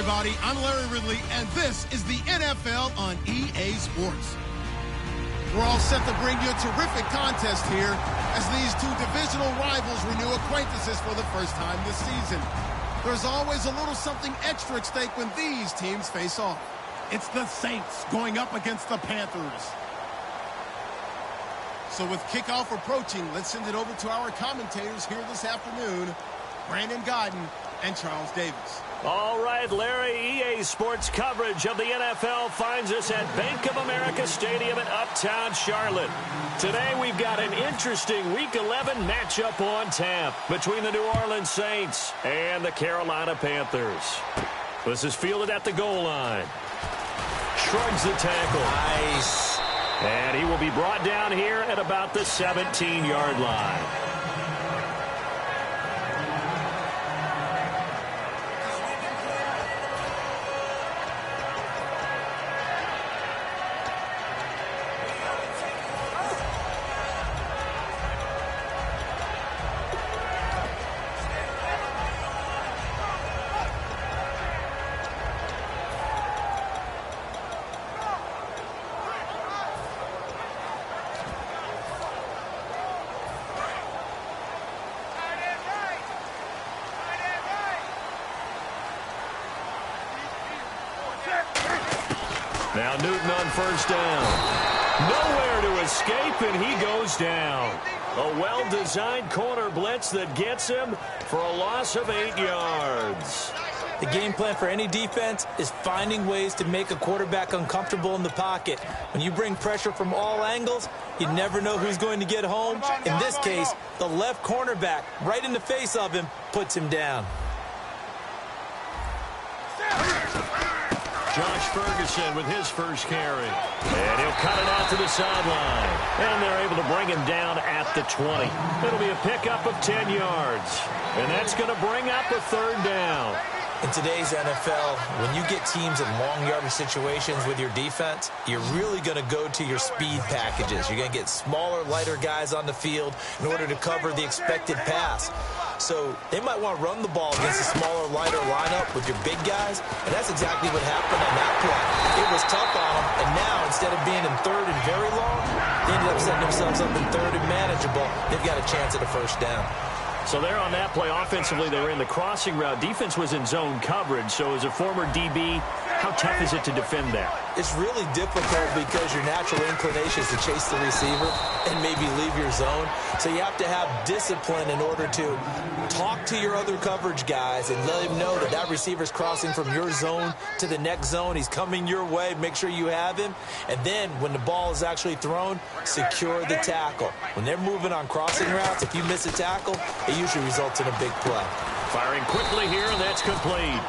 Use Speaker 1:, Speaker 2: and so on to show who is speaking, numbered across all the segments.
Speaker 1: everybody. I'm Larry Ridley, and this is the NFL on EA Sports. We're all set to bring you a terrific contest here as these two divisional rivals renew acquaintances for the first time this season. There's always a little something extra at stake when these teams face off. It's the Saints going up against the Panthers. So with kickoff approaching, let's send it over to our commentators here this afternoon, Brandon Godden and Charles Davis.
Speaker 2: All right, Larry, EA Sports coverage of the NFL finds us at Bank of America Stadium in Uptown Charlotte. Today we've got an interesting Week 11 matchup on tap between the New Orleans Saints and the Carolina Panthers. This is fielded at the goal line. Shrugs the tackle.
Speaker 3: Nice.
Speaker 2: And he will be brought down here at about the 17-yard line. Now Newton on first down. Nowhere to escape, and he goes down. A well-designed corner blitz that gets him for a loss of 8 yards.
Speaker 3: The game plan for any defense is finding ways to make a quarterback uncomfortable in the pocket. When you bring pressure from all angles, you never know who's going to get home. In this case, the left cornerback, right in the face of him, puts him down.
Speaker 2: Josh Ferguson with his first carry. And he'll cut it out to the sideline. And they're able to bring him down at the 20. It'll be a pickup of 10 yards. And that's going to bring up a third down.
Speaker 3: In today's NFL, when you get teams in long yardage situations with your defense, you're really going to go to your speed packages. You're going to get smaller, lighter guys on the field in order to cover the expected pass. So they might want to run the ball against a smaller, lighter lineup with your big guys, and that's exactly what happened on that play. It was tough on them, and now instead of being in third and very long, they ended up setting themselves up in third and manageable. They've got a chance at a first down.
Speaker 2: So there on that play, offensively, they were in the crossing route. Defense was in zone coverage. So as a former DB, how tough is it to defend that?
Speaker 3: It's really difficult because your natural inclination is to chase the receiver and maybe leave your zone. So you have to have discipline in order to talk to your other coverage guys and let him know that that receiver's crossing from your zone to the next zone. He's coming your way. Make sure you have him. And then when the ball is actually thrown, secure the tackle. When they're moving on crossing routes, if you miss a tackle, it usually results in a big play.
Speaker 2: Firing quickly here, and that's complete.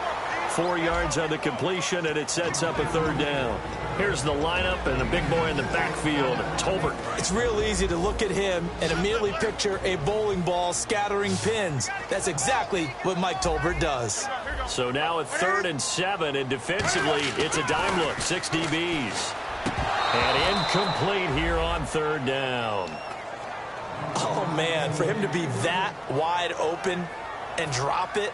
Speaker 2: 4 yards on the completion, and it sets up a third down. Here's the lineup and the big boy in the backfield, Tolbert.
Speaker 3: It's real easy to look at him and immediately picture a bowling ball scattering pins. That's exactly what Mike Tolbert does.
Speaker 2: So now at 3rd and 7, and defensively, it's a dime look, 6 DBs. And incomplete here on 3rd down.
Speaker 3: Oh, man, for him to be that wide open and drop it.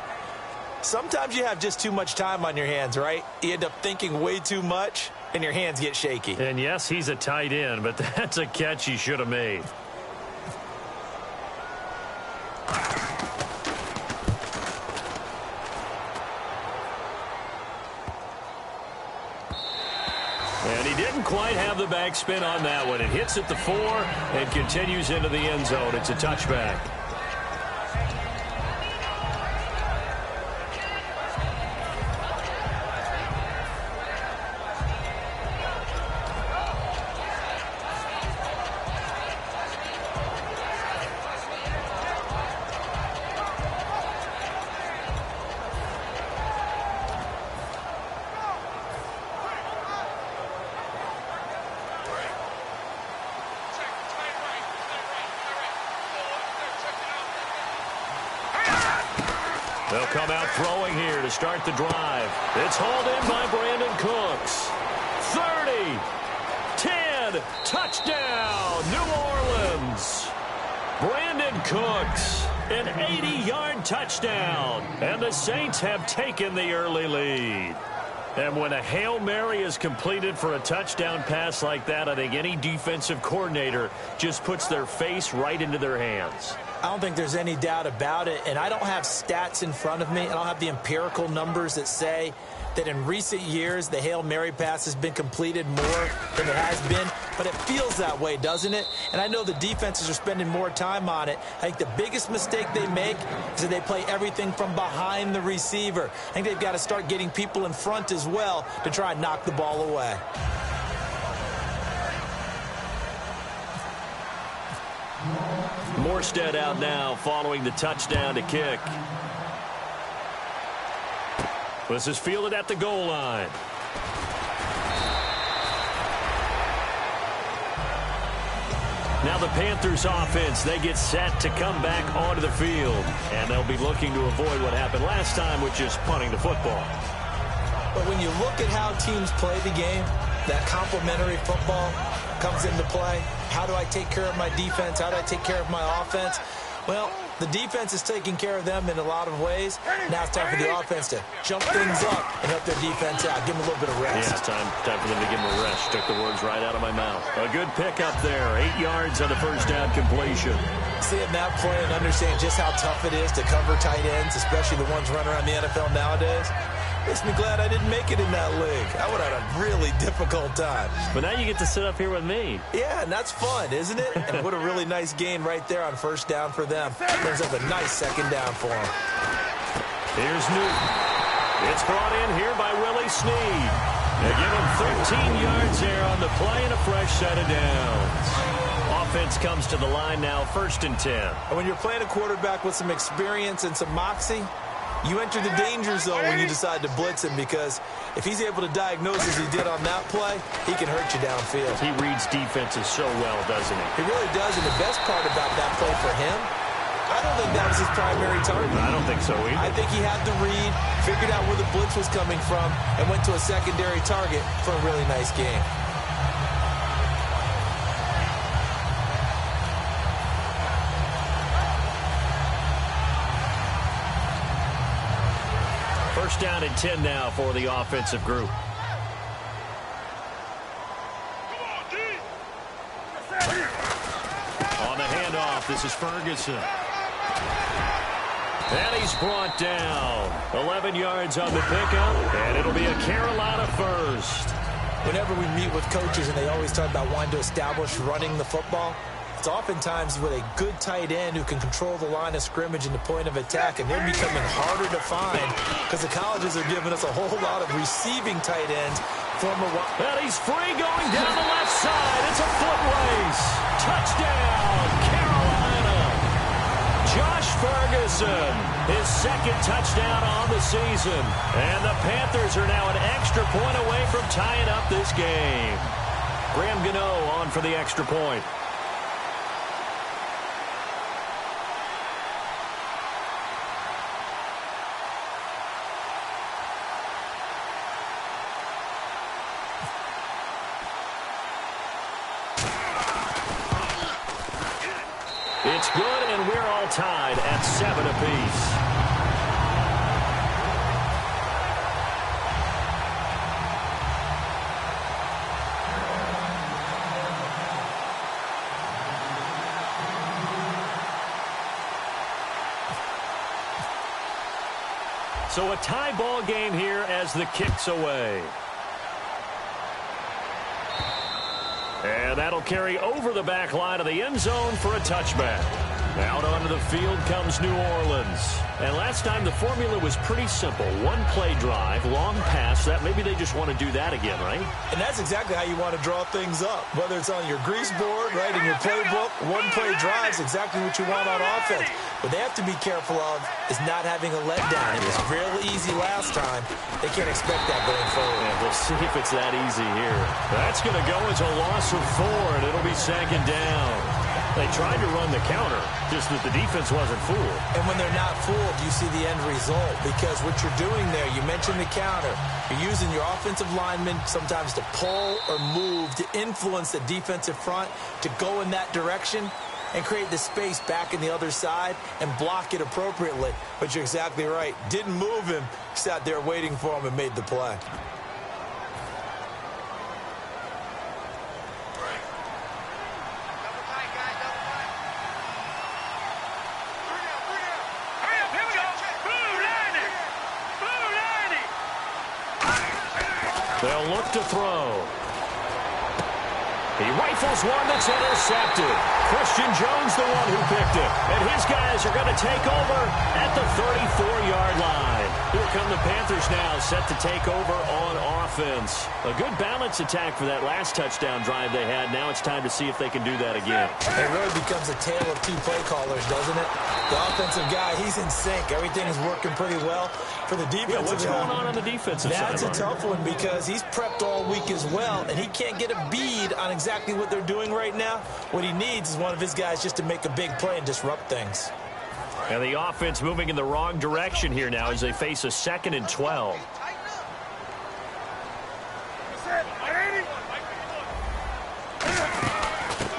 Speaker 3: Sometimes you have just too much time on your hands, right? You end up thinking way too much, and your hands get shaky.
Speaker 2: And yes, he's a tight end, but that's a catch he should have made. And he didn't quite have the backspin on that one. It hits at the 4 and continues into the end zone. It's a touchback. They'll come out throwing here to start the drive. It's hauled in by Brandon Cooks. 30, 10, touchdown, New Orleans. Brandon Cooks An 80-yard touchdown. And the Saints have taken the early lead. And when a Hail Mary is completed for a touchdown pass like that, I think any defensive coordinator just puts their face right into their hands.
Speaker 3: I don't think there's any doubt about it, and I don't have stats in front of me. I don't have the empirical numbers that say that in recent years the Hail Mary pass has been completed more than it has been, but it feels that way, doesn't it? And I know the defenses are spending more time on it. I think the biggest mistake they make is that they play everything from behind the receiver. I think they've got to start getting people in front as well to try and knock the ball away.
Speaker 2: Morstead out now following the touchdown to kick. This is fielded at the goal line. Now the Panthers offense, they get set to come back onto the field. And they'll be looking to avoid what happened last time, which is punting the football.
Speaker 3: But when you look at how teams play the game, that complementary football comes into play. How do I take care of my defense? How do I take care of my offense? Well, the defense is taking care of them in a lot of ways. Now it's time for the offense to jump things up and help their defense out. Give them a little bit of rest.
Speaker 2: Yeah, time for them to give them a rest. Took the words right out of my mouth. A good pickup there. 8 yards on the first down completion.
Speaker 3: Seeing that play and understanding just how tough it is to cover tight ends, especially the ones running around the NFL nowadays, makes me glad I didn't make it in that league. I would have had a really difficult time.
Speaker 2: But now you get to sit up here with me.
Speaker 3: Yeah, and that's fun, isn't it? And what a really nice gain right there on first down for them. Brings up a nice second down for them.
Speaker 2: Here's Newton. It's brought in here by Willie Snead. They give him 13 yards there on the play and a fresh set of downs. Offense comes to the line now, 1st and 10.
Speaker 3: And when you're playing a quarterback with some experience and some moxie, you enter the danger zone when you decide to blitz him, because if he's able to diagnose as he did on that play, he can hurt you downfield.
Speaker 2: He reads defenses so well, doesn't he?
Speaker 3: He really does, and the best part about that play for him, I don't think that was his primary target.
Speaker 2: I don't think so either.
Speaker 3: I think he had the read, figured out where the blitz was coming from, and went to a secondary target for a really nice game.
Speaker 2: First down and 10 now for the offensive group. On the handoff, this is Ferguson. And he's brought down. 11 yards on the pickup, and it'll be a Carolina first.
Speaker 3: Whenever we meet with coaches and they always talk about wanting to establish running the football, it's oftentimes with a good tight end who can control the line of scrimmage and the point of attack, and they're becoming harder to find because the colleges are giving us a whole lot of receiving tight ends.
Speaker 2: And he's free going down the left side. It's a foot race. Touchdown, Carolina. Josh Ferguson, his 2nd touchdown on the season. And the Panthers are now an extra point away from tying up this game. Graham Gano on for the extra point. It's good, and we're all tied at 7 apiece. So a tie ball game here as the kick's away. And that'll carry over the back line of the end zone for a touchback. Out onto the field comes New Orleans. And last time the formula was pretty simple. One play drive, long pass. That maybe they just want to do that again, right?
Speaker 3: And that's exactly how you want to draw things up. Whether it's on your grease board, right, in your playbook, one play drive is exactly what you want on offense. What they have to be careful of is not having a letdown. It was real easy last time. They can't expect that going forward.
Speaker 2: Yeah, we'll see if it's that easy here. That's going to go as a loss of 4, and it'll be 2nd down. They tried to run the counter, just that the defense wasn't fooled.
Speaker 3: And when they're not fooled, you see the end result, because what you're doing there, you mentioned the counter. You're using your offensive linemen sometimes to pull or move to influence the defensive front to go in that direction. and create the space back in the other side and block it appropriately. But you're exactly right. Didn't move him. Sat there waiting for him and made the play.
Speaker 2: They'll look to throw. He rifles one that's intercepted. Christian Jones, the one who picked it. And his guys are going to take over at the 34-yard line. Here come the Panthers now, set to take over on offense. A good balance attack for that last touchdown drive they had. Now it's time to see if they can do that again.
Speaker 3: It really becomes a tale of two play callers, doesn't it? The offensive guy, he's in sync. Everything is working pretty well. For the defensive
Speaker 2: what's going on the defensive side?
Speaker 3: That's a tough one because he's prepped all week as well, and he can't get a bead on exactly what they're doing right now. What he needs is one of his guys just to make a big play and disrupt things.
Speaker 2: And the offense moving in the wrong direction here now as they face a 2nd and 12.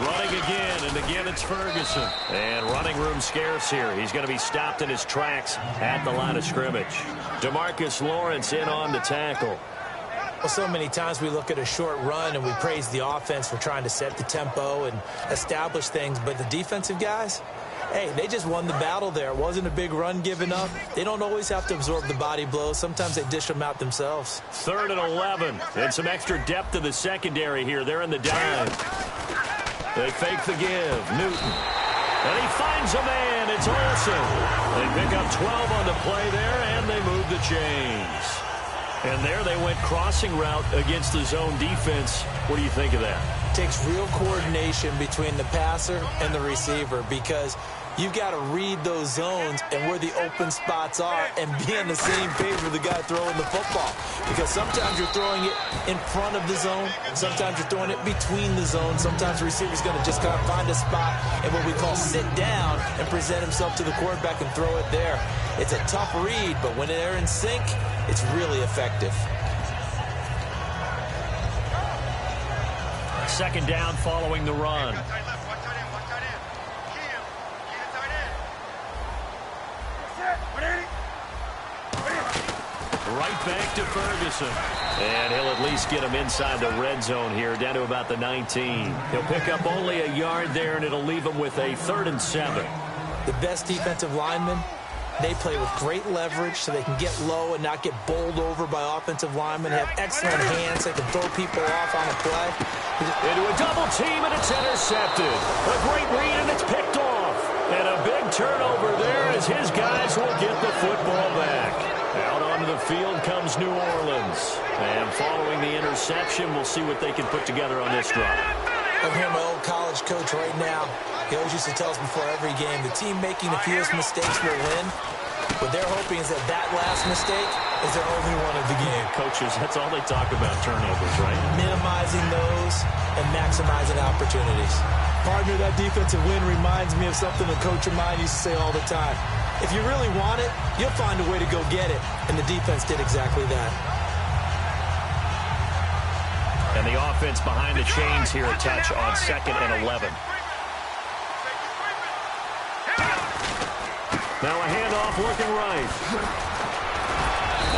Speaker 2: Running again, and again it's Ferguson. And running room scarce here. He's going to be stopped in his tracks at the line of scrimmage. DeMarcus Lawrence in on the tackle.
Speaker 3: Well, so many times we look at a short run and we praise the offense for trying to set the tempo and establish things, but the defensive guys, hey, they just won the battle there. It wasn't a big run given up. They don't always have to absorb the body blows. Sometimes they dish them out themselves.
Speaker 2: 3rd and 11, and some extra depth to the secondary here. They're in the dime. They fake the give. Newton. And he finds a man. It's Olsen. They pick up 12 on the play there, and they move the chains. And there they went crossing route against the zone defense. What do you think of that?
Speaker 3: Takes real coordination between the passer and the receiver because you've got to read those zones and where the open spots are and be on the same page with the guy throwing the football. Because sometimes you're throwing it in front of the zone. Sometimes you're throwing it between the zones. Sometimes the receiver's going to just kind of find a spot and what we call sit down and present himself to the quarterback and throw it there. It's a tough read, but when they're in sync, it's really effective.
Speaker 2: 2nd down following the run. Right back to Ferguson. And he'll at least get him inside the red zone here, down to about the 19. He'll pick up only a yard there, and it'll leave him with a 3rd and 7.
Speaker 3: The best defensive linemen, they play with great leverage so they can get low and not get bowled over by offensive linemen. They have excellent hands. They can throw people off on a play.
Speaker 2: Into a double team, and it's intercepted. A great read, and it's picked off. And a big turnover there as his guys will get the football back. Out onto the field comes New Orleans. And following the interception, we'll see what they can put together on this drive.
Speaker 3: I'm here, my old college coach right now. He always used to tell us before every game, the team making the fewest mistakes will win. What they're hoping is that that last mistake is their only one of the game.
Speaker 2: Coaches, that's all they talk about, turnovers, right?
Speaker 3: Minimizing those and maximizing opportunities. Partner, that defensive win reminds me of something a coach of mine used to say all the time. If you really want it, you'll find a way to go get it. And the defense did exactly that.
Speaker 2: And the offense behind the chains here a touch on 2nd and 11. Now a handoff looking right.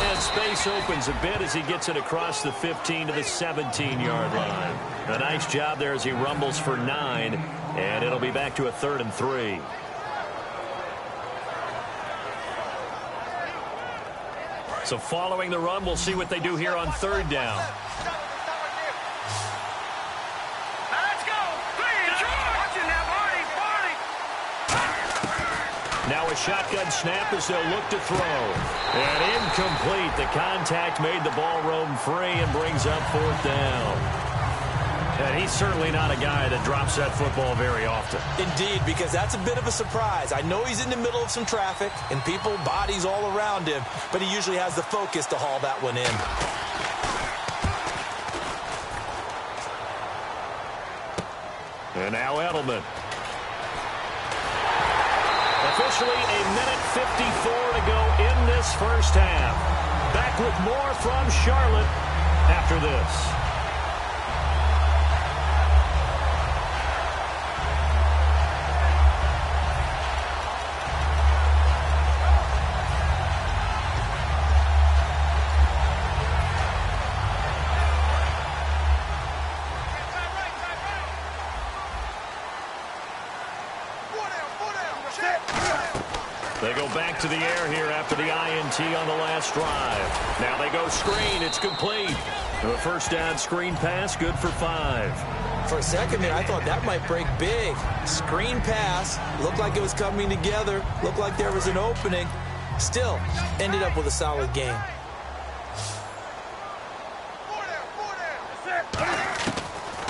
Speaker 2: And space opens a bit as he gets it across the 15 to the 17-yard line. A nice job there as he rumbles for 9. And it'll be back to a 3rd and 3. So following the run, we'll see what they do here on 3rd down. Now a shotgun snap as they'll look to throw. And incomplete. The contact made the ball roam free and brings up 4th down. And he's certainly not a guy that drops that football very often.
Speaker 3: Indeed, because that's a bit of a surprise. I know he's in the middle of some traffic and people, bodies all around him, but he usually has the focus to haul that one in.
Speaker 2: And now Edelman. Officially a minute 54 to go in this first half. Back with more from Charlotte after this. They go back to the air here after the INT on the last drive. Now they go screen. It's complete. A first down screen pass, good for 5.
Speaker 3: For a second there, I thought that might break big. Screen pass. Looked like it was coming together. Looked like there was an opening. Still, ended up with a solid game.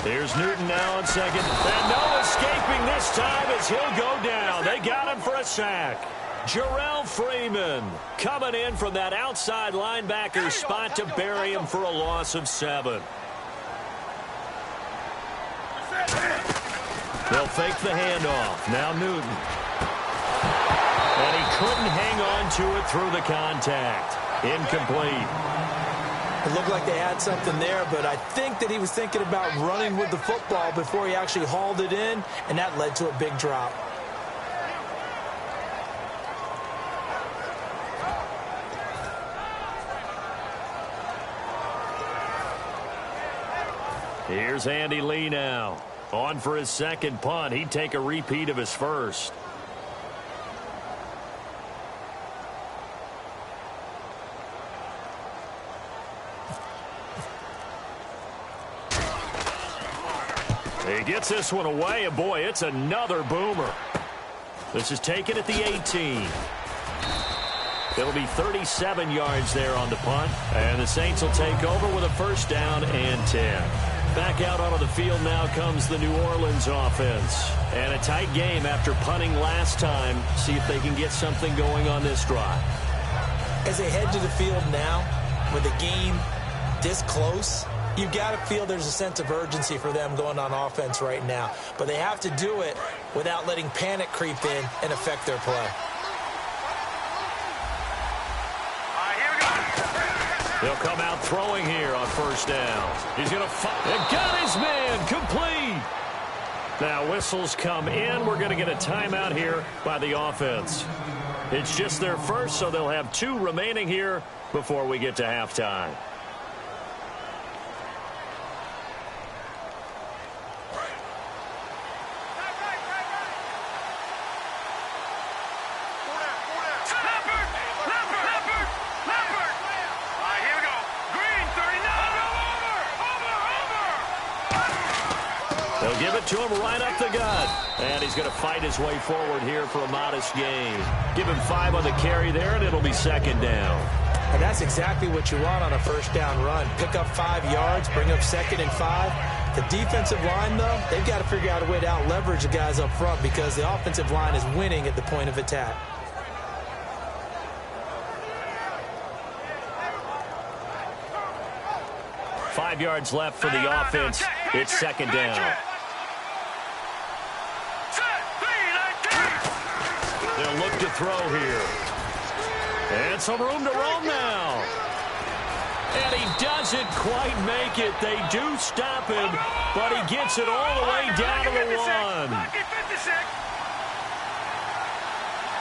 Speaker 2: Here's Newton now on second. And no escaping this time as he'll go down. They got him for a sack. Jarrell Freeman coming in from that outside linebacker spot to bury him for a loss of 7. They'll fake the handoff. Now Newton. And he couldn't hang on to it through the contact. Incomplete.
Speaker 3: It looked like they had something there, but I think that he was thinking about running with the football before he actually hauled it in, and that led to a big drop.
Speaker 2: Here's Andy Lee now. On for his second punt. He'd take a repeat of his first. He gets this one away, and boy, it's another boomer. This is taken at the 18. It'll be 37 yards there on the punt, and the Saints will take over with a first down and 10. Back out onto the field now comes the New Orleans offense. And a tight game after punting last time. See if they can get something going on this drive.
Speaker 3: As they head to the field now, with the game this close, you've got to feel there's a sense of urgency for them going on offense right now. But they have to do it without letting panic creep in and affect their play.
Speaker 2: He'll come out throwing here on first down. He's going to and got his man complete. Now whistles come in. We're going to get a timeout here by the offense. It's just their first, so they'll have 2 remaining here before we get to halftime. They'll give it to him right up the gut. And he's going to fight his way forward here for a modest gain. Give him 5 on the carry there, and it'll be second down.
Speaker 3: And that's exactly what you want on a first down run. Pick up 5 yards, bring up second and 5. The defensive line, though, they've got to figure out a way to out-leverage the guys up front because the offensive line is winning at the point of attack.
Speaker 2: Five yards left for the offense. It's second down. They'll look to throw here. And some room to roam now. And he doesn't quite make it. They do stop him, but he gets it all the way down to the 1.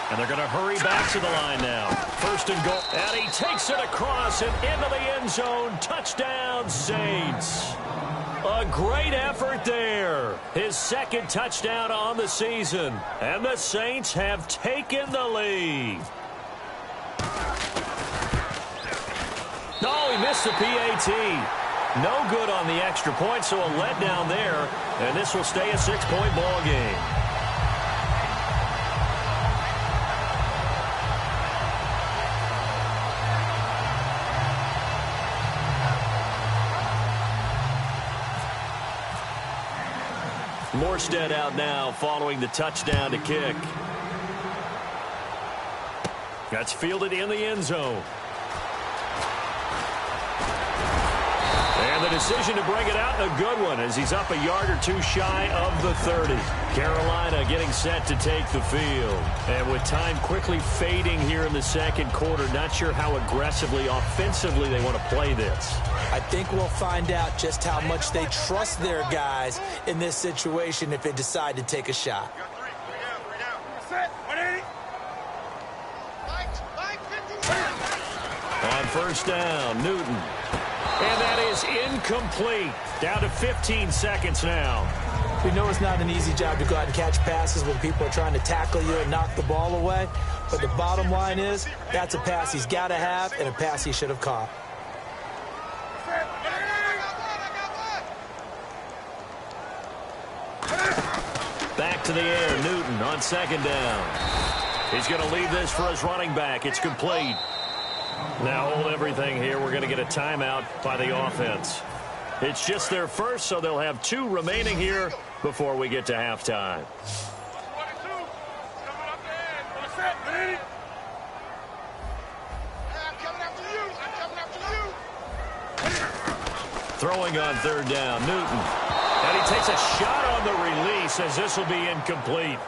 Speaker 2: And they're going to hurry back to the line now. First and goal. And he takes it across and into the end zone. Touchdown, Saints. A great effort there. His second touchdown on the season. And the Saints have taken the lead. No, he missed the PAT. No good on the extra point, so a letdown there. And this will stay a 6-point ball game. Morstead out now following the touchdown to kick. That's fielded in the end zone. And the decision to bring it out, a good one, as he's up a yard or 2 shy of the 30. Carolina getting set to take the field. And with time quickly fading here in the second quarter, not sure how aggressively, offensively they want to play this.
Speaker 3: I think we'll find out just how much they trust their guys in this situation if they decide to take a shot.
Speaker 2: On first down, Newton. And that is incomplete. Down to 15 seconds now.
Speaker 3: We know it's not an easy job to go out and catch passes when people are trying to tackle you and knock the ball away. But the bottom line is, that's a pass he's got to have and a pass he should have caught.
Speaker 2: Back to the air, Newton on second down. He's going to leave this for his running back. It's complete. Now hold everything here. We're going to get a timeout by the offense. It's just their first, so they'll have 2 remaining here before we get to halftime. Throwing on third down, Newton. And he takes a shot on the release as this will be incomplete.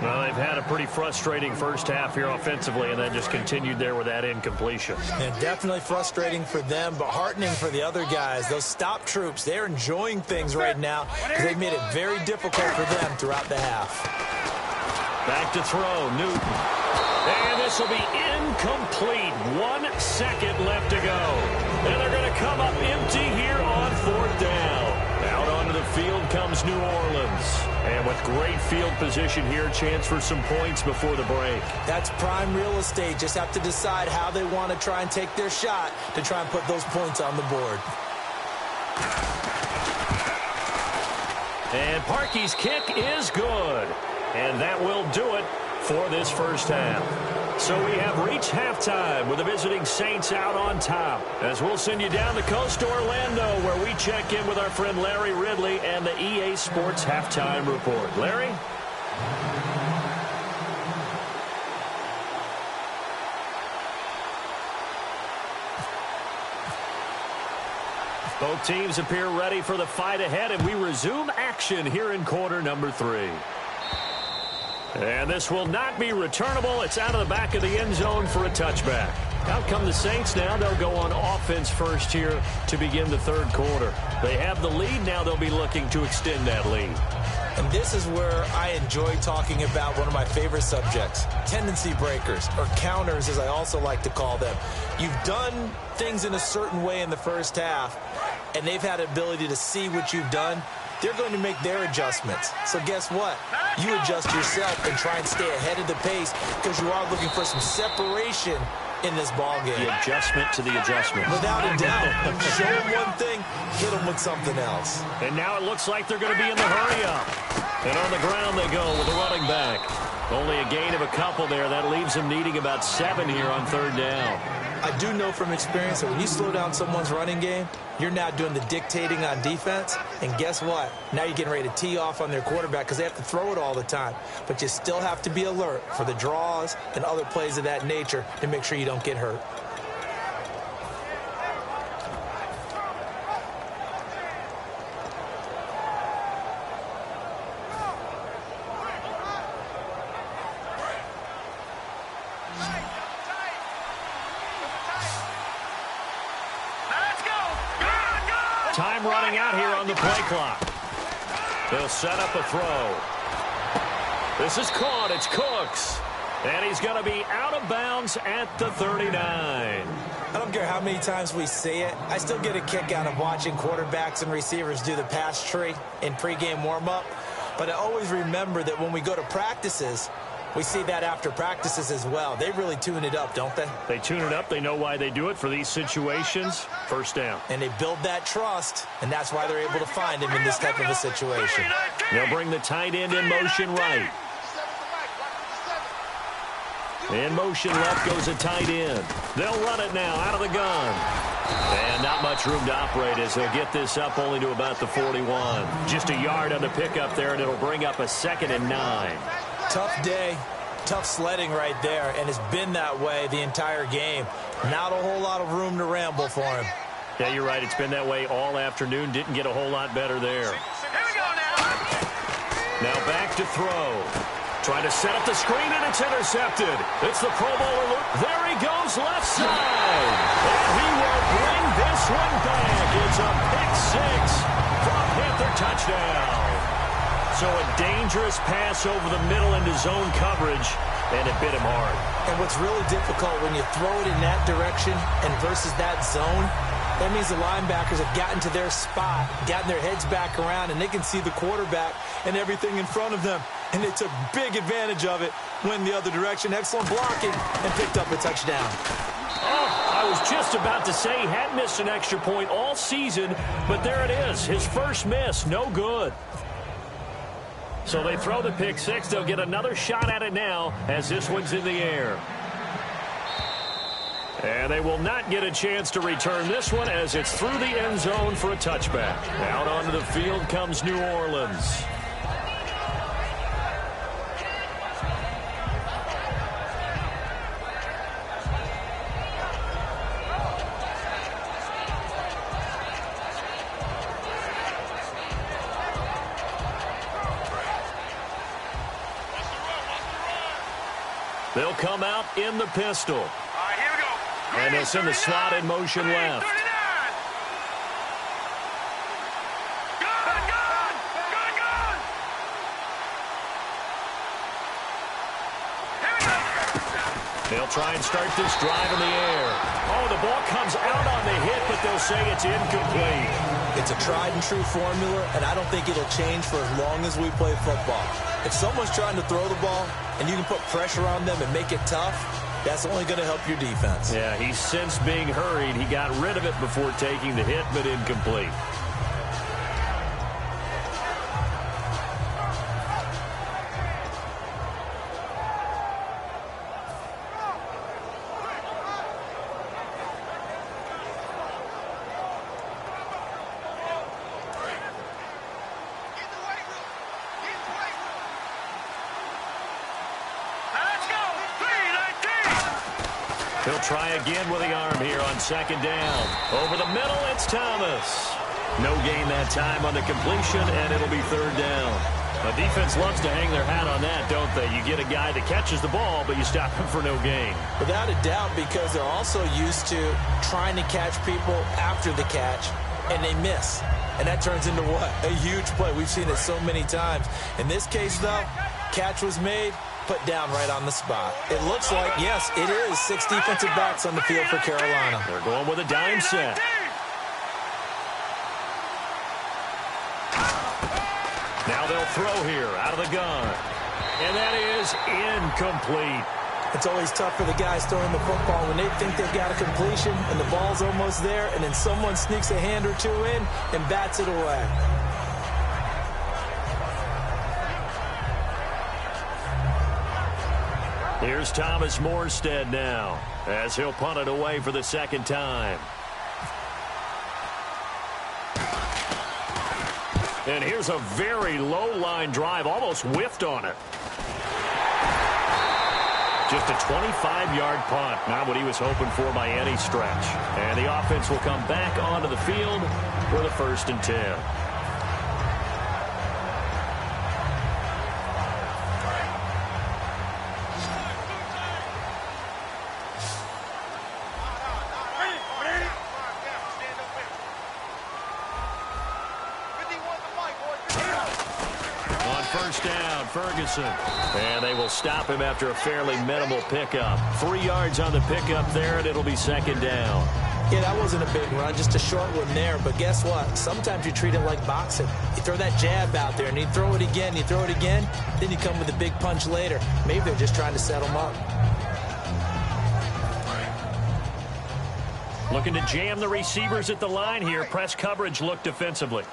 Speaker 2: Well, they've had a pretty frustrating first half here offensively and then just continued there with that incompletion.
Speaker 3: And definitely frustrating for them, but heartening for the other guys. Those stop troops, they're enjoying things right now because they've made it very difficult for them throughout the half.
Speaker 2: Back to throw, Newton. And this will be incomplete. 1 second left to go. And they're going to come up empty here on fourth down. Out onto the field comes New Orleans. And with great field position here, chance for some points before the break.
Speaker 3: That's prime real estate. Just have to decide how they want to try and take their shot to try and put those points on the board.
Speaker 2: And Parkey's kick is good. And that will do it for this first half. So we have reached halftime with the visiting Saints out on top. As we'll send you down the coast to Orlando, where we check in with our friend Larry Ridley and the EA Sports Halftime Report. Larry? Both teams appear ready for the fight ahead, and we resume action here in quarter number 3. And this will not be returnable. It's out of the back of the end zone for a touchback. Out come the Saints now. They'll go on offense first here to begin the third quarter. They have the lead. Now they'll be looking to extend that lead.
Speaker 3: And this is where I enjoy talking about one of my favorite subjects, tendency breakers, or counters as I also like to call them. You've done things in a certain way in the first half, and they've had the ability to see what you've done. They're going to make their adjustments. So guess what? You adjust yourself and try and stay ahead of the pace because you are looking for some separation in this ball game.
Speaker 2: The adjustment to the adjustment.
Speaker 3: Without a doubt. Show them one thing, hit them with something else.
Speaker 2: And now it looks like they're going to be in the hurry-up. And on the ground they go with the running back. Only a gain of a couple there. That leaves them needing about 7 here on third down.
Speaker 3: I do know from experience that when you slow down someone's running game, you're now doing the dictating on defense. And guess what? Now you're getting ready to tee off on their quarterback because they have to throw it all the time. But you still have to be alert for the draws and other plays of that nature to make sure you don't get hurt.
Speaker 2: Time running out here on the play clock. They'll set up a throw. This is caught. It's Cooks. And he's going to be out of bounds at the 39.
Speaker 3: I don't care how many times we see it. I still get a kick out of watching quarterbacks and receivers do the pass tree in pregame warm-up. But I always remember that when we go to practices, we see that after practices as well. They really tune it up, don't they?
Speaker 2: They tune it up. They know why they do it for these situations. First down.
Speaker 3: And they build that trust, and that's why they're able to find him in this type of a situation.
Speaker 2: They'll bring the tight end in motion right. In motion left goes a tight end. They'll run it now out of the gun. And not much room to operate as they'll get this up only to about the 41. Just a yard on the pickup there, and it'll bring up a 2nd and 9.
Speaker 3: Tough day, tough sledding right there, and it's been that way the entire game. Not a whole lot of room to ramble for him.
Speaker 2: Yeah, you're right. It's been that way all afternoon. Didn't get a whole lot better there.
Speaker 4: Here we go now.
Speaker 2: Now back to throw. Trying to set up the screen, and it's intercepted. It's the Pro Bowler. There he goes, left side. And he will bring this one back. It's a pick 6 for a Panther touchdown. So a dangerous pass over the middle into zone coverage, and it bit him hard.
Speaker 3: And what's really difficult when you throw it in that direction and versus that zone That means the linebackers have gotten to their spot, gotten their heads back around, and they can see the quarterback and everything in front of them. And they took big advantage of it, went the other direction, excellent blocking, and picked up a touchdown.
Speaker 2: Oh, I was just about to say he hadn't missed an extra point all season, but there it is, his first miss, no good. So they throw the pick six. They'll get another shot at it now as this one's in the air. And they will not get a chance to return this one as it's through the end zone for a touchback. Out onto the field comes New Orleans. They'll come out in the pistol.
Speaker 4: All right, here we go.
Speaker 2: And they'll send the slot in motion left.
Speaker 4: 39. Gun. Here we go.
Speaker 2: They'll try and start this drive in the air. Oh, the ball comes out on the hit, but they'll say it's incomplete.
Speaker 3: It's a tried-and-true formula, and I don't think it'll change for as long as we play football. If someone's trying to throw the ball and you can put pressure on them and make it tough, that's only going to help your defense.
Speaker 2: Yeah, he's since being hurried. He got rid of it before taking the hit, but incomplete. He'll try again with the arm here on second down. Over the middle, it's Thomas. No gain that time on the completion, and it'll be third down. The defense loves to hang their hat on that, don't they? You get a guy that catches the ball, but you stop him for no gain.
Speaker 3: Without a doubt, because they're also used to trying to catch people after the catch, and they miss. And that turns into what? A huge play. We've seen it so many times. In this case, though, catch was made, put down right on the spot. It looks like, yes, it is 6 defensive backs on the field for Carolina.
Speaker 2: They're going with a dime set. Now they'll throw here out of the gun. And that is incomplete.
Speaker 3: It's always tough for the guys throwing the football when they think they've got a completion and the ball's almost there, and then someone sneaks a hand or two in and bats it away.
Speaker 2: Here's Thomas Morstead now as he'll punt it away for the second time. And here's a very low line drive, almost whiffed on it. Just a 25-yard punt, not what he was hoping for by any stretch. And the offense will come back onto the field for the 1st and 10. Ferguson. And they will stop him after a fairly minimal pickup. 3 yards on the pickup there, and it'll be second down.
Speaker 3: Yeah, that wasn't a big run, just a short one there. But guess what? Sometimes you treat it like boxing. You throw that jab out there, and you throw it again, you throw it again, then you come with a big punch later. Maybe they're just trying to set him up.
Speaker 2: Looking to jam the receivers at the line here. Press coverage look defensively.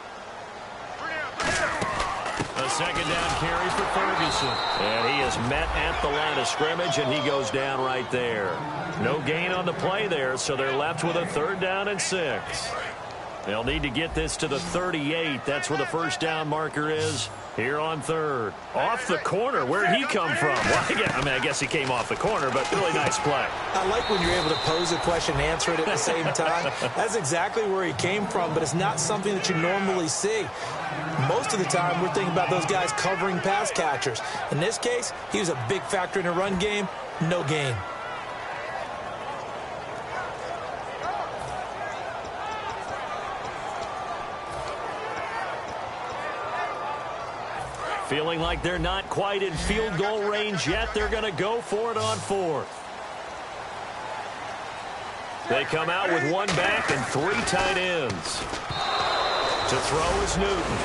Speaker 2: A second down carry for Ferguson. And he is met at the line of scrimmage, and he goes down right there. No gain on the play there, so they're left with a 3rd down and 6. They'll need to get this to the 38. That's where the first down marker is here on 3rd. Off the corner. Where'd he come from? Well, I guess he came off the corner, but really nice play.
Speaker 3: I like when you're able to pose a question and answer it at the same time. That's exactly where he came from, but it's not something that you normally see. Most of the time, we're thinking about those guys covering pass catchers. In this case, he was a big factor in the run game. No gain.
Speaker 2: Feeling like they're not quite in field goal range yet. They're going to go for it on 4th. They come out with one back and three tight ends. To throw is Newton.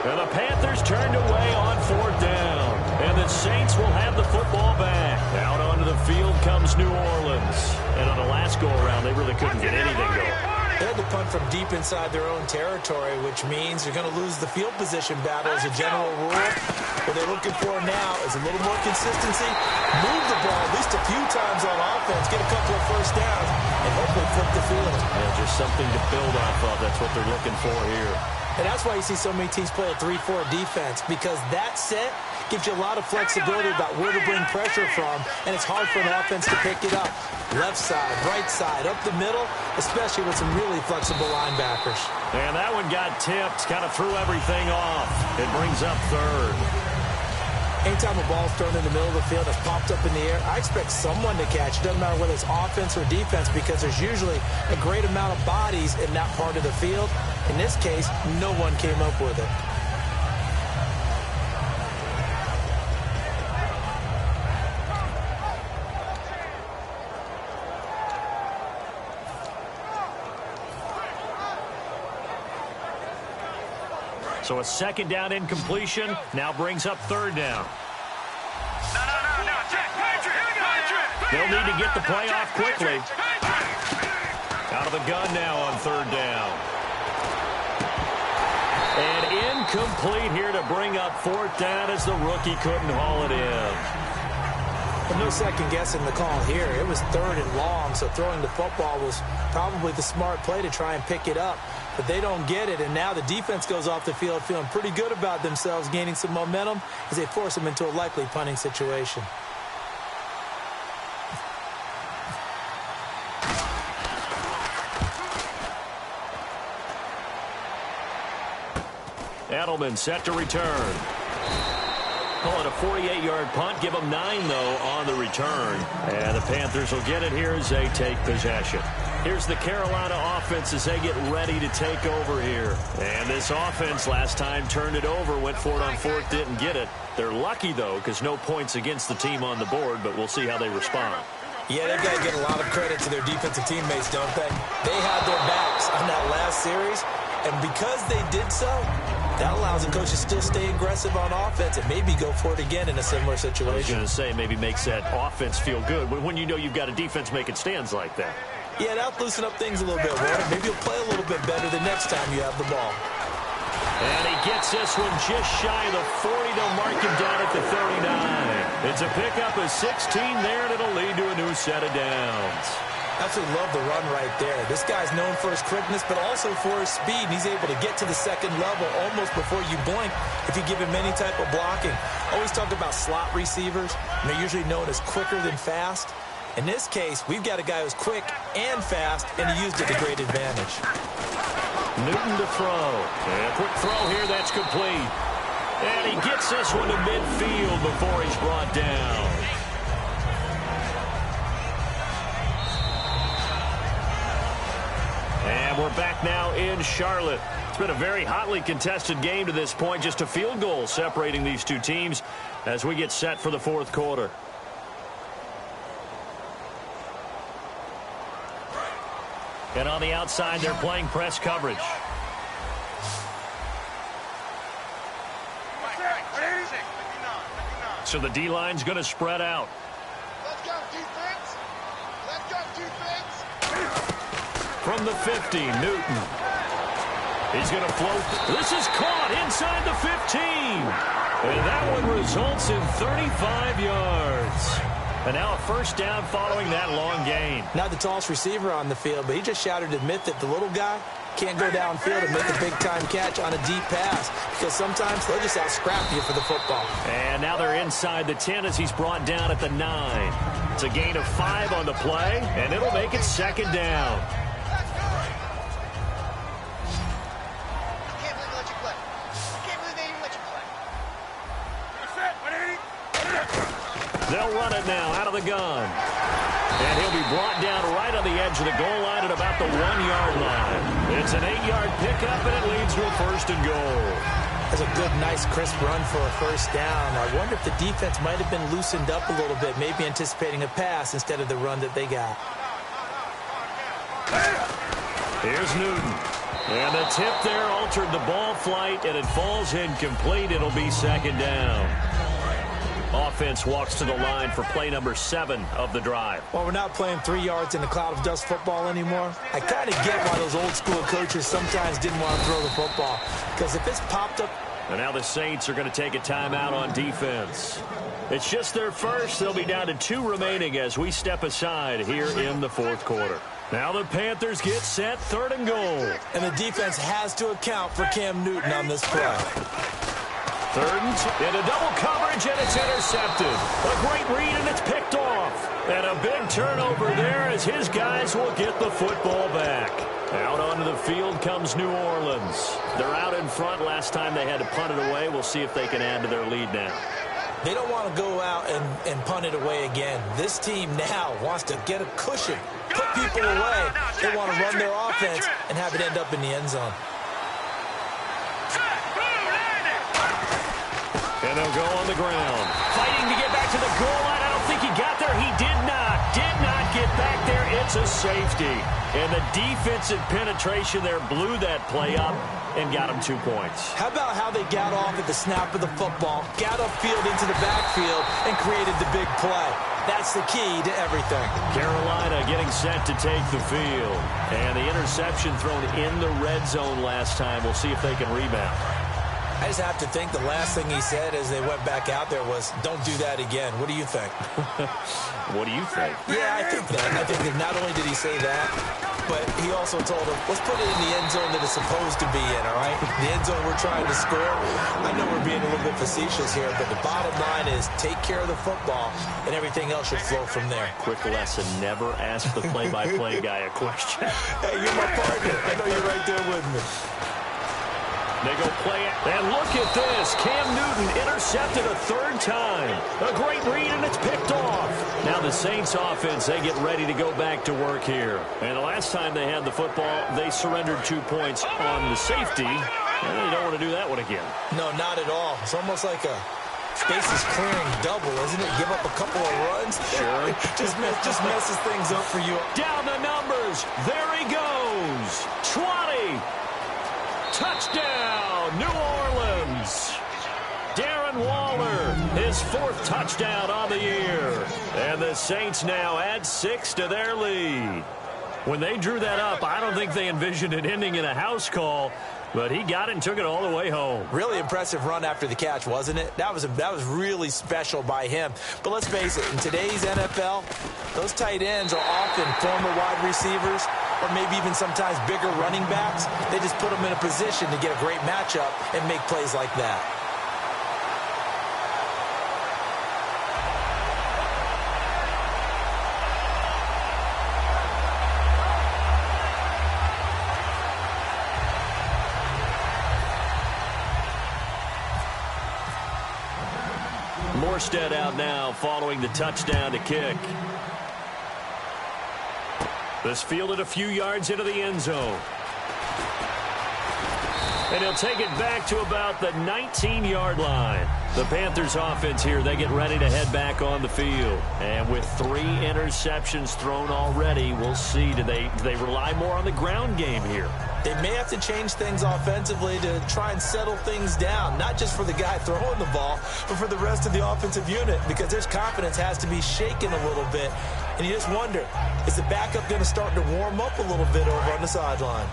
Speaker 2: And the Panthers turned away on fourth down. And the Saints will have the football back. Out onto the field comes New Orleans. And on the last go-around, they really couldn't get anything going.
Speaker 3: They had to punt from deep inside their own territory, which means you're going to lose the field position battle as a general rule. What they're looking for now is a little more consistency, move the ball at least a few times on offense, get a couple of first downs, and hopefully flip the field.
Speaker 2: Yeah, just something to build off of. That's what they're looking for here.
Speaker 3: And that's why you see so many teams play a 3-4 defense, because that set gives you a lot of flexibility about where to bring pressure from, and it's hard for an offense to pick it up. Left side, right side, up the middle, especially with some really flexible linebackers.
Speaker 2: And that one got tipped, kind of threw everything off. It brings up third.
Speaker 3: Anytime a ball's thrown in the middle of the field, it's popped up in the air, I expect someone to catch. It doesn't matter whether it's offense or defense, because there's usually a great amount of bodies in that part of the field. In this case, no one came up with it.
Speaker 2: So a second down incompletion now brings up third down. They'll need to get the play off quickly. Out of the gun now on third down. And incomplete here to bring up fourth down as the rookie couldn't haul it in.
Speaker 3: No second guessing the call here. It was third and long, so throwing the football was probably the smart play to try and pick it up. But they don't get it, and now the defense goes off the field feeling pretty good about themselves, gaining some momentum as they force them into a likely punting situation.
Speaker 2: Edelman set to return. Call it a 48-yard punt. Give them 9, though, on the return. And the Panthers will get it here as they take possession. Here's the Carolina offense as they get ready to take over here. And this offense last time turned it over, went for it on fourth, didn't get it. They're lucky, though, because no points against the team on the board, but we'll see how they respond.
Speaker 3: Yeah, they've got to get a lot of credit to their defensive teammates, don't they? They had their backs on that last series, and because they did so, that allows the coach to still stay aggressive on offense and maybe go for it again in a similar situation.
Speaker 2: I was going to say, maybe makes that offense feel good when you know you've got a defense making stands like that.
Speaker 3: Yeah, that'll loosen up things a little bit, Warren. Maybe you'll play a little bit better the next time you have the ball.
Speaker 2: And he gets this one just shy of the 40. They'll mark him down at the 39. It's a pickup of 16 there, and it'll lead to a new set of downs.
Speaker 3: Absolutely love the run right there. This guy's known for his quickness, but also for his speed. And he's able to get to the second level almost before you blink if you give him any type of blocking. Always talk about slot receivers, and they're usually known as quicker than fast. In this case, we've got a guy who's quick and fast, and he used it to great advantage.
Speaker 2: Newton to throw. And a quick throw here, that's complete. And he gets this one to midfield before he's brought down. And we're back now in Charlotte. It's been a very hotly contested game to this point. Just a field goal separating these two teams as we get set for the fourth quarter. And on the outside, they're playing press coverage. So the D-line's going to spread out.
Speaker 1: Let's go, defense. Let's go, defense.
Speaker 2: From the 50, Newton. He's going to float. This is caught inside the 15. And that one results in 35 yards. And now a first down following that long gain.
Speaker 3: Not the tallest receiver on the field, but he just shouted to admit that the little guy can't go downfield and make a big-time catch on a deep pass because sometimes they'll just out-scrap you for the football.
Speaker 2: And now they're inside the 10 as he's brought down at the 9. It's a gain of 5 on the play, and it'll make it second down. They'll run it now out of the gun. And he'll be brought down right on the edge of the goal line at about the 1-yard line. It's an 8-yard pickup, and it leads to a first and goal.
Speaker 3: That's a good, nice, crisp run for a first down. I wonder if the defense might have been loosened up a little bit, maybe anticipating a pass instead of the run that they got.
Speaker 2: Here's Newton. And the tip there altered the ball flight, and it falls incomplete. It'll be second down. Offense walks to the line for play number 7 of the drive.
Speaker 3: Well, we're not playing 3 yards in a cloud of dust football anymore. I kind of get why those old school coaches sometimes didn't want to throw the football. Because if it's popped up...
Speaker 2: And now the Saints are going to take a timeout on defense. It's just their first. They'll be down to 2 remaining as we step aside here in the fourth quarter. Now the Panthers get set, 3rd and goal.
Speaker 3: And the defense has to account for Cam Newton on this play.
Speaker 2: 3rd and a double coverage, and it's intercepted. A great read, and it's picked off. And a big turnover there as his guys will get the football back. Out onto the field comes New Orleans. They're out in front. Last time they had to punt it away. We'll see if they can add to their lead now.
Speaker 3: They don't want to go out and punt it away again. This team now wants to get a cushion, put people away. They want to run their offense and have it end up in the end zone.
Speaker 2: And they'll go on the ground. Fighting to get back to the goal line. I don't think he got there. He did not get back there. It's a safety. And the defensive penetration there blew that play up and got him 2 points.
Speaker 3: How about how they got off at the snap of the football, got upfield into the backfield, and created the big play? That's the key to everything.
Speaker 2: Carolina getting set to take the field. And the interception thrown in the red zone last time. We'll see if they can rebound.
Speaker 3: I just have to think the last thing he said as they went back out there was, don't do that again. What do you think?
Speaker 2: What do you think?
Speaker 3: Yeah, I think that. I think that not only did he say that, but he also told him, let's put it in the end zone that it's supposed to be in, all right? The end zone we're trying to score. I know we're being a little bit facetious here, but the bottom line is take care of the football, and everything else should flow from there.
Speaker 2: Quick lesson, never ask the play-by-play guy a question.
Speaker 3: Hey, you're my partner. I know you're right there with me.
Speaker 2: They go play it. And look at this. Cam Newton intercepted a 3rd time. A great read, and it's picked off. Now the Saints offense, they get ready to go back to work here. And the last time they had the football, they surrendered 2 points on the safety. And they don't want to do that one again.
Speaker 3: No, not at all. It's almost like a spaces clearing double, isn't it? Give up a couple of runs.
Speaker 2: Sure.
Speaker 3: just messes things up for you.
Speaker 2: Down the numbers. There he goes. 20. Touchdown, New Orleans. Darren Waller, his 4th touchdown on the year. And the Saints now add 6 to their lead. When they drew that up, I don't think they envisioned it ending in a house call, but he got it and took it all the way home.
Speaker 3: Really impressive run after the catch, wasn't it? That was really special by him. But let's face it, in today's NFL, those tight ends are often former wide receivers or maybe even sometimes bigger running backs. They just put them in a position to get a great matchup and make plays like that.
Speaker 2: Morstead out now following the touchdown to kick. This fielded a few yards into the end zone. And he'll take it back to about the 19-yard line. The Panthers offense here, they get ready to head back on the field. And with 3 interceptions thrown already, we'll see. Do they rely more on the ground game here?
Speaker 3: They may have to change things offensively to try and settle things down, not just for the guy throwing the ball, but for the rest of the offensive unit, because their confidence has to be shaken a little bit. And you just wonder, is the backup going to start to warm up a little bit over on the sideline?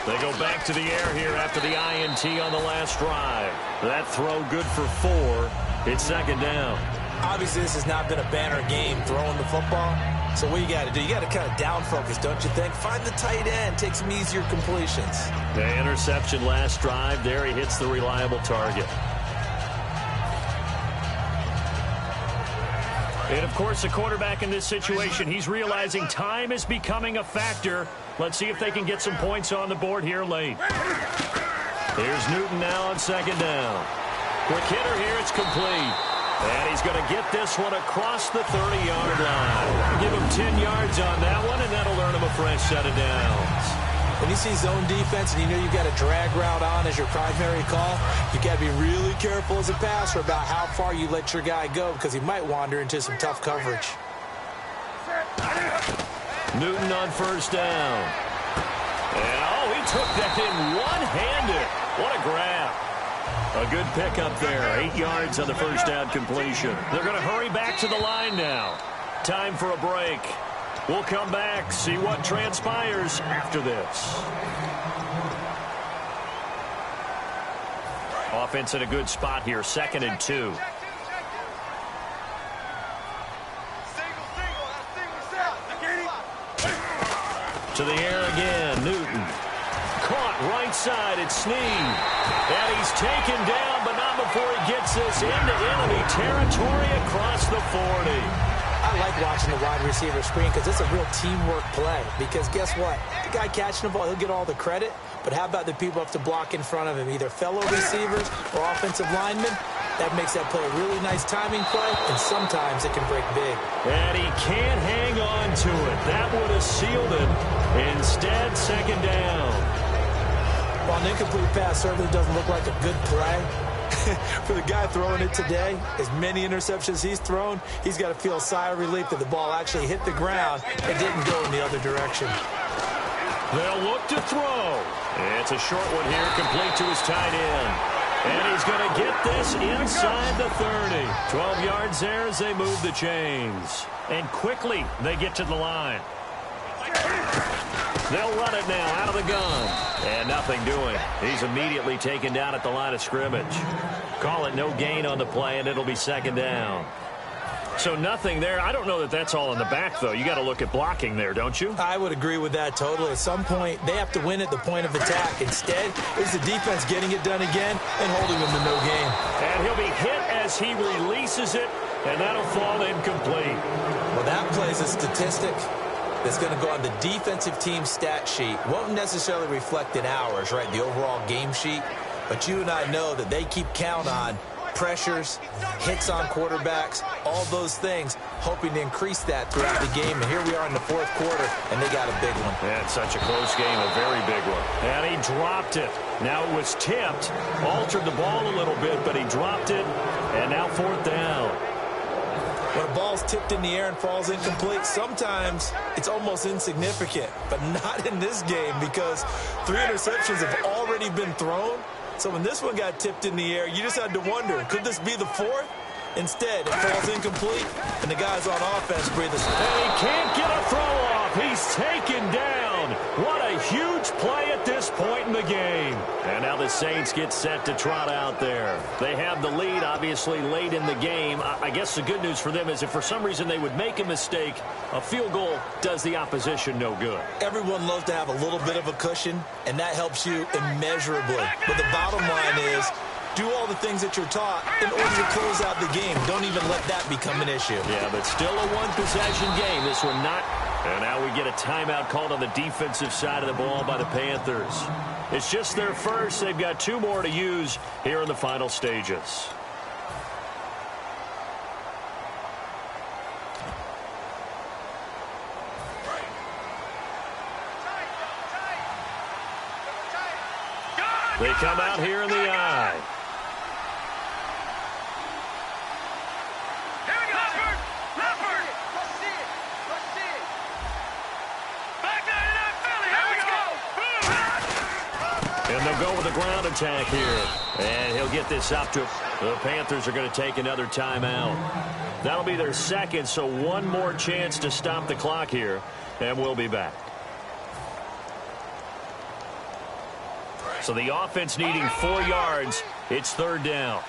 Speaker 2: They go back to the air here after the INT on the last drive. That throw good for 4. It's 2nd down.
Speaker 3: Obviously, this has not been a banner game throwing the football. So what you got to do, you got to kind of down focus, don't you think? Find the tight end, take some easier completions.
Speaker 2: The interception last drive. There he hits the reliable target. And, of course, the quarterback in this situation, he's realizing time is becoming a factor. Let's see if they can get some points on the board here late. Here's Newton now on 2nd down. Quick hitter here, it's complete. And he's going to get this one across the 30-yard line. Give him 10 yards on that one, and that'll earn him a fresh set of downs.
Speaker 3: When you see zone defense and you know you've got a drag route on as your primary call, you got to be really careful as a passer about how far you let your guy go because he might wander into some tough coverage.
Speaker 2: Newton on first down. And, oh, he took that in one-handed. What a grab. A good pickup there. 8 yards on the first down completion. They're going to hurry back to the line now. Time for a break. We'll come back, see what transpires after this. Offense in a good spot here, 2nd and 2. To the air again, Newton. Caught right side, it's Snead. And he's taken down, but not before he gets this into enemy territory across the 40.
Speaker 3: I like watching the wide receiver screen because it's a real teamwork play. Because guess what? The guy catching the ball, he'll get all the credit. But how about the people have to block in front of him, either fellow receivers or offensive linemen? That makes that play a really nice timing play, and sometimes it can break big.
Speaker 2: And he can't hang on to it. That would have sealed it. Instead, 2nd down.
Speaker 3: While an incomplete pass certainly doesn't look like a good play, for the guy throwing it today, as many interceptions he's thrown, he's got to feel a sigh of relief that the ball actually hit the ground and didn't go in the other direction.
Speaker 2: They'll look to throw. It's a short one here, complete to his tight end. And he's going to get this inside the 30. 12 yards there as they move the chains. And quickly they get to the line. They'll run it now out of the gun. And nothing doing. He's immediately taken down at the line of scrimmage. Call it no gain on the play, and it'll be 2nd down. So nothing there. I don't know that that's all in the back, though. You got to look at blocking there, don't you?
Speaker 3: I would agree with that totally. At some point, they have to win at the point of attack. Instead, it's the defense getting it done again and holding them to no gain.
Speaker 2: And he'll be hit as he releases it, and that'll fall incomplete.
Speaker 3: Well, that plays a statistic that's going to go on the defensive team stat sheet. Won't necessarily reflect in ours, right, the overall game sheet. But you and I know that they keep count on pressures, hits on quarterbacks, all those things, hoping to increase that throughout the game. And here we are in the 4th quarter, and they got a big one.
Speaker 2: Yeah, it's such a close game, a very big one. And he dropped it. Now it was tipped, altered the ball a little bit, but he dropped it, and now 4th down.
Speaker 3: When a ball's tipped in the air and falls incomplete, sometimes it's almost insignificant, but not in this game because 3 interceptions have already been thrown. So when this one got tipped in the air, you just had to wonder, could this be the 4th? Instead, it falls incomplete, and the guys on offense breathe a sigh.
Speaker 2: And he can't get a throw off. He's taken down. What a huge play at this point in the game. And now the Saints get set to trot out there. They have the lead, obviously, late in the game. I guess the good news for them is if for some reason they would make a mistake, a field goal does the opposition no good.
Speaker 3: Everyone loves to have a little bit of a cushion, and that helps you immeasurably. But the bottom line is, do all the things that you're taught in order to close out the game. Don't even let that become an issue.
Speaker 2: Yeah, but still a one-possession game. This one not. And now we get a timeout called on the defensive side of the ball by the Panthers. It's just their first. They've got 2 more to use here in the final stages. They come out here in the eye. And they'll go with the ground attack here. And he'll get this up to the Panthers are going to take another timeout. That'll be their 2nd, so 1 more chance to stop the clock here. And we'll be back. So the offense needing 4 yards. It's 3rd down.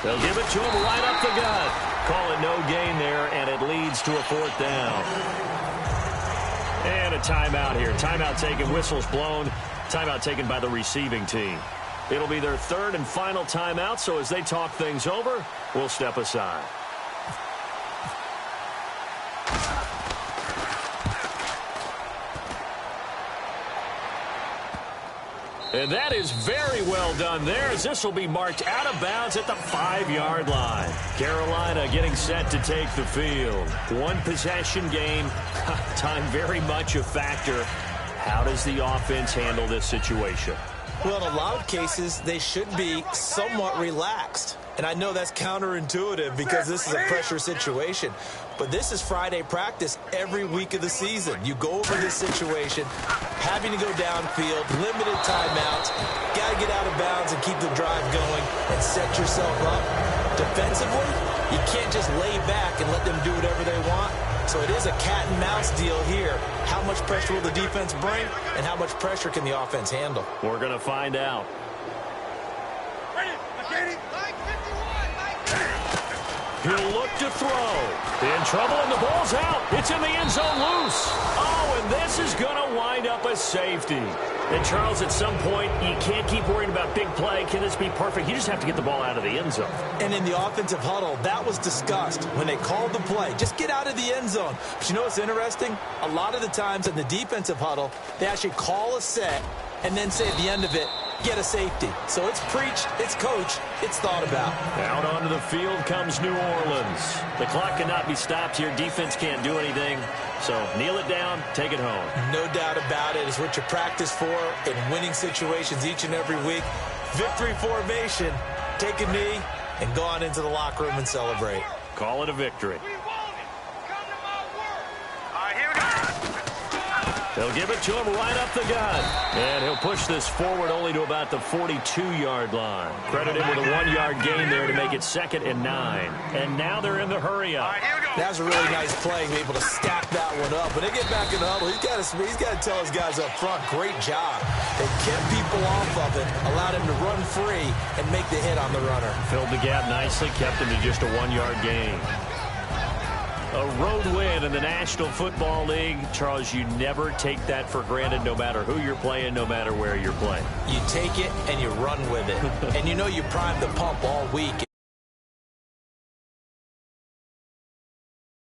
Speaker 2: They'll give it to him right up the gut. Call it no gain there, and it leads to a 4th down. And a timeout here. Timeout taken, whistles blown. Timeout taken by the receiving team. It'll be their 3rd and final timeout, so as they talk things over, we'll step aside. And that is very well done there, as this will be marked out of bounds at the 5-yard line. Carolina getting set to take the field. One possession game. Time very much a factor. How does the offense handle this situation?
Speaker 3: Well, in a lot of cases, they should be somewhat relaxed. And I know that's counterintuitive because this is a pressure situation. But this is Friday practice every week of the season. You go over this situation, having to go downfield, limited timeouts, got to get out of bounds and keep the drive going and set yourself up. Defensively, you can't just lay back and let them do whatever they want. So it is a cat and mouse deal here. How much pressure will the defense bring, and how much pressure can the offense handle?
Speaker 2: We're going to find out. He'll look to throw. In trouble, and the ball's out. It's in the end zone loose. Oh, and this is going to wind up a safety. And, Charles, at some point, you can't keep worrying about big play. Can this be perfect? You just have to get the ball out of the end zone.
Speaker 3: And in the offensive huddle, that was discussed when they called the play. Just get out of the end zone. But you know what's interesting? A lot of the times in the defensive huddle, they actually call a set and then say at the end of it, get a safety. So it's preached, it's coached, it's thought about.
Speaker 2: Out onto the field comes New Orleans. The clock cannot be stopped here. Defense can't do anything. So kneel it down, take it home.
Speaker 3: No doubt about it. It's what you practice for in winning situations each and every week. Victory formation. Take a knee and go on into the locker room and celebrate.
Speaker 2: Call it a victory. They'll give it to him right up the gut. And he'll push this forward only to about the 42-yard line. Credit him with a 1-yard gain there to make it 2nd and 9. And now they're in the hurry-up.
Speaker 3: That was a really nice play, being able to stack that one up. When they get back in the huddle, he's got to tell his guys up front, great job. They kept people off of it, allowed him to run free and make the hit on the runner. Filled the gap nicely, kept him to just a 1-yard gain. A road win in the National Football League. Charles, you never take that for granted, no matter who you're playing, no matter where you're playing. You take it and you run with it. And you know you primed the pump all week.